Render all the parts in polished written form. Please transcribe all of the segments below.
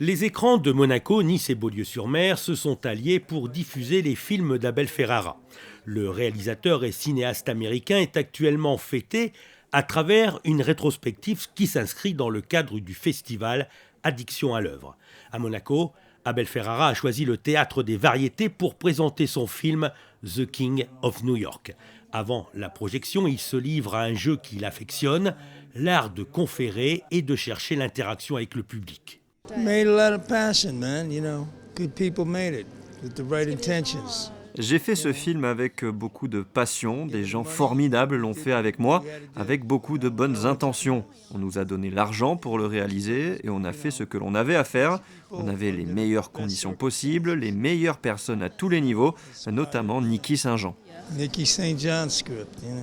Les écrans de Monaco, Nice et Beaulieu-sur-Mer se sont alliés pour diffuser les films d'Abel Ferrara. Le réalisateur et cinéaste américain est actuellement fêté à travers une rétrospective qui s'inscrit dans le cadre du festival Addiction à l'œuvre. À Monaco, Abel Ferrara a choisi le théâtre des variétés pour présenter son film The King of New York. Avant la projection, il se livre à un jeu qu'il affectionne, l'art de conférer et de chercher l'interaction avec le public. Made a lot of passion, man, you know. Good people made it with the right intentions. J'ai fait ce film avec beaucoup de passion, des gens formidables l'ont fait avec moi, avec beaucoup de bonnes intentions. On nous a donné l'argent pour le réaliser et on a fait ce que l'on avait à faire. On avait les meilleures conditions possibles, les meilleures personnes à tous les niveaux, notamment Niki Saint-Jean. Nicky St. John script, you know.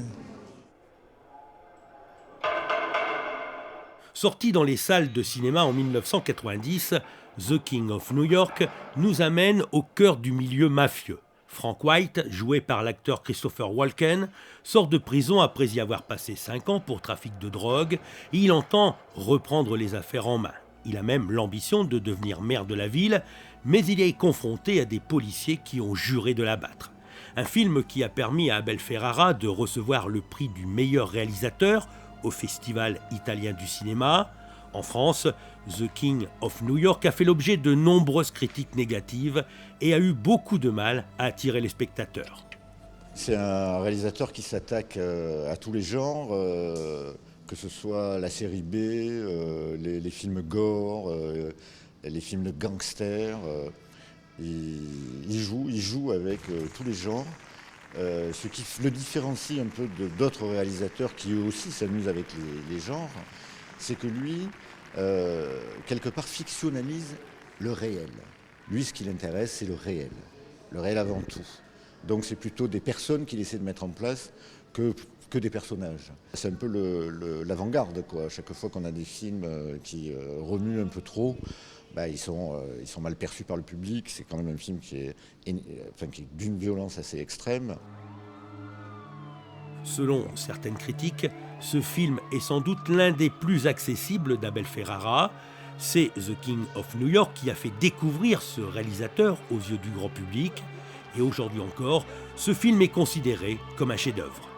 Sorti dans les salles de cinéma en 1990, The King of New York nous amène au cœur du milieu mafieux. Frank White, joué par l'acteur Christopher Walken, sort de prison après y avoir passé 5 ans pour trafic de drogue et il entend reprendre les affaires en main. Il a même l'ambition de devenir maire de la ville, mais il est confronté à des policiers qui ont juré de l'abattre. Un film qui a permis à Abel Ferrara de recevoir le prix du meilleur réalisateur au Festival italien du cinéma. En France, The King of New York a fait l'objet de nombreuses critiques négatives et a eu beaucoup de mal à attirer les spectateurs. C'est un réalisateur qui s'attaque à tous les genres, que ce soit la série B, les films gore, les films de gangsters. Il joue avec tous les genres. Ce qui le différencie un peu d'autres réalisateurs qui eux aussi s'amusent avec les genres, c'est que lui, quelque part, fictionnalise le réel. Lui, ce qui l'intéresse, c'est le réel avant tout. Donc c'est plutôt des personnes qu'il essaie de mettre en place que des personnages. C'est un peu l'avant-garde, quoi. Chaque fois qu'on a des films qui remuent un peu trop, ils sont mal perçus par le public. C'est quand même un film qui est d'une violence assez extrême. Selon certaines critiques, ce film est sans doute l'un des plus accessibles d'Abel Ferrara. C'est The King of New York qui a fait découvrir ce réalisateur aux yeux du grand public. Et aujourd'hui encore, ce film est considéré comme un chef-d'œuvre.